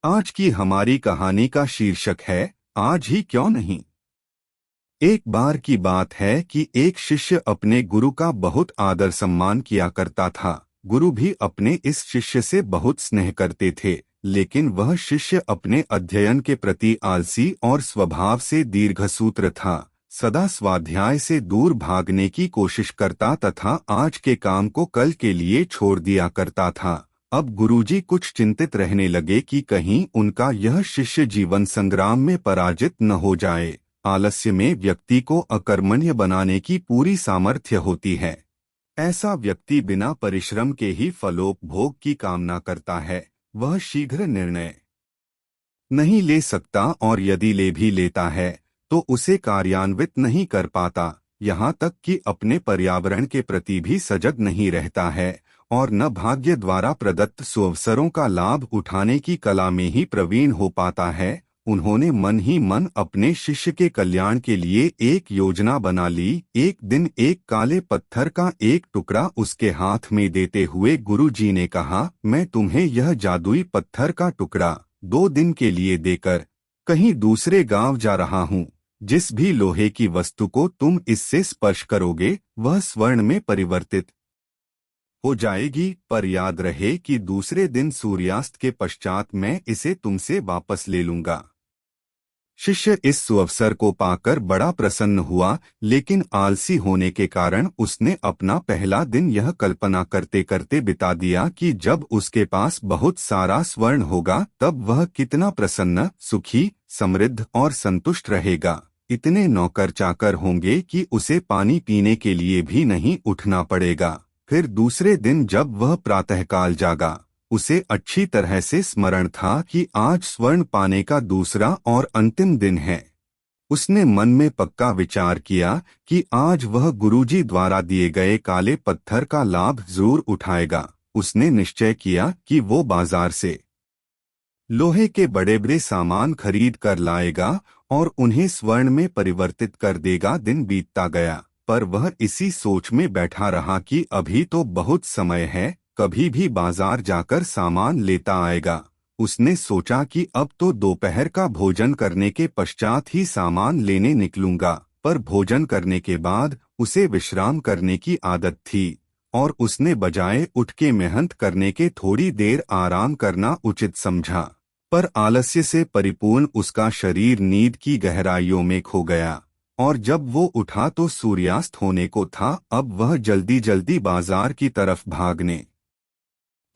आज की हमारी कहानी का शीर्षक है आज ही क्यों नहीं। एक बार की बात है कि एक शिष्य अपने गुरु का बहुत आदर सम्मान किया करता था। गुरु भी अपने इस शिष्य से बहुत स्नेह करते थे, लेकिन वह शिष्य अपने अध्ययन के प्रति आलसी और स्वभाव से दीर्घसूत्र था। सदा स्वाध्याय से दूर भागने की कोशिश करता तथा आज के काम को कल के लिए छोड़ दिया करता था। अब गुरुजी कुछ चिंतित रहने लगे कि कहीं उनका यह शिष्य जीवन संग्राम में पराजित न हो जाए। आलस्य में व्यक्ति को अकर्मण्य बनाने की पूरी सामर्थ्य होती है। ऐसा व्यक्ति बिना परिश्रम के ही फलोपभोग की कामना करता है। वह शीघ्र निर्णय नहीं ले सकता और यदि ले भी लेता है तो उसे कार्यान्वित नहीं कर पाता। यहाँ तक कि अपने पर्यावरण के प्रति भी सजग नहीं रहता है और न भाग्य द्वारा प्रदत्त सुअवसरों का लाभ उठाने की कला में ही प्रवीण हो पाता है। उन्होंने मन ही मन अपने शिष्य के कल्याण के लिए एक योजना बना ली। एक दिन एक काले पत्थर का एक टुकड़ा उसके हाथ में देते हुए गुरुजी ने कहा, मैं तुम्हें यह जादुई पत्थर का टुकड़ा 2 दिन के लिए देकर कहीं दूसरे गांव जा रहा हूँ। जिस भी लोहे की वस्तु को तुम इससे स्पर्श करोगे वह स्वर्ण में परिवर्तित हो जाएगी, पर याद रहे कि दूसरे दिन सूर्यास्त के पश्चात मैं इसे तुमसे वापस ले लूंगा। शिष्य इस सुअवसर को पाकर बड़ा प्रसन्न हुआ, लेकिन आलसी होने के कारण उसने अपना पहला दिन यह कल्पना करते करते बिता दिया कि जब उसके पास बहुत सारा स्वर्ण होगा तब वह कितना प्रसन्न, सुखी, समृद्ध और संतुष्ट रहेगा। इतने नौकर चाकर होंगे कि उसे पानी पीने के लिए भी नहीं उठना पड़ेगा। फिर दूसरे दिन जब वह प्रातःकाल जागा, उसे अच्छी तरह से स्मरण था कि आज स्वर्ण पाने का दूसरा और अंतिम दिन है। उसने मन में पक्का विचार किया कि आज वह गुरुजी द्वारा दिए गए काले पत्थर का लाभ जरूर उठाएगा। उसने निश्चय किया कि वो बाजार से लोहे के बड़े बड़े सामान खरीद कर लाएगा और उन्हें स्वर्ण में परिवर्तित कर देगा। दिन बीतता गया, पर वह इसी सोच में बैठा रहा कि अभी तो बहुत समय है, कभी भी बाजार जाकर सामान लेता आएगा। उसने सोचा कि अब तो दोपहर का भोजन करने के पश्चात ही सामान लेने निकलूंगा, पर भोजन करने के बाद उसे विश्राम करने की आदत थी और उसने बजाय उठ के मेहनत करने के थोड़ी देर आराम करना उचित समझा। पर आलस्य से परिपूर्ण उसका शरीर नींद की गहराइयों में खो गया और जब वो उठा तो सूर्यास्त होने को था। अब वह जल्दी जल्दी बाजार की तरफ भागने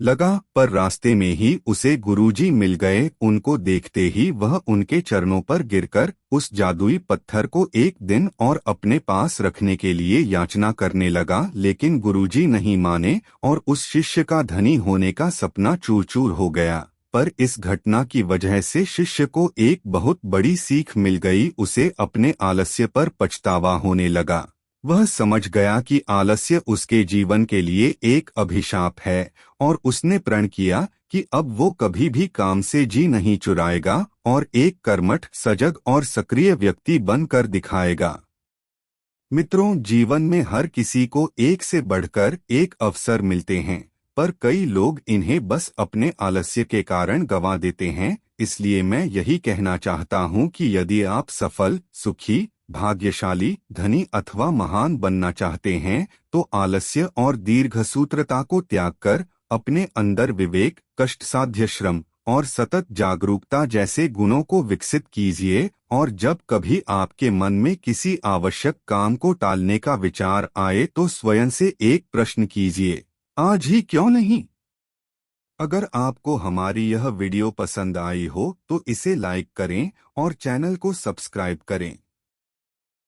लगा, पर रास्ते में ही उसे गुरुजी मिल गए। उनको देखते ही वह उनके चरणों पर गिरकर उस जादुई पत्थर को एक दिन और अपने पास रखने के लिए याचना करने लगा, लेकिन गुरुजी नहीं माने और उस शिष्य का धनी होने का सपना चूर चूर हो गया। पर इस घटना की वजह से शिष्य को एक बहुत बड़ी सीख मिल गई। उसे अपने आलस्य पर पछतावा होने लगा। वह समझ गया कि आलस्य उसके जीवन के लिए एक अभिशाप है और उसने प्रण किया कि अब वो कभी भी काम से जी नहीं चुराएगा और एक कर्मठ, सजग और सक्रिय व्यक्ति बनकर दिखाएगा। मित्रों, जीवन में हर किसी को एक से बढ़कर एक अवसर मिलते हैं, पर कई लोग इन्हें बस अपने आलस्य के कारण गंवा देते हैं। इसलिए मैं यही कहना चाहता हूँ कि यदि आप सफल, सुखी, भाग्यशाली, धनी अथवा महान बनना चाहते हैं तो आलस्य और दीर्घसूत्रता को त्याग कर अपने अंदर विवेक, कष्टसाध्य श्रम और सतत जागरूकता जैसे गुणों को विकसित कीजिए। और जब कभी आपके मन में किसी आवश्यक काम को टालने का विचार आए तो स्वयं से एक प्रश्न कीजिए, आज ही क्यों नहीं। अगर आपको हमारी यह वीडियो पसंद आई हो तो इसे लाइक करें और चैनल को सब्सक्राइब करें।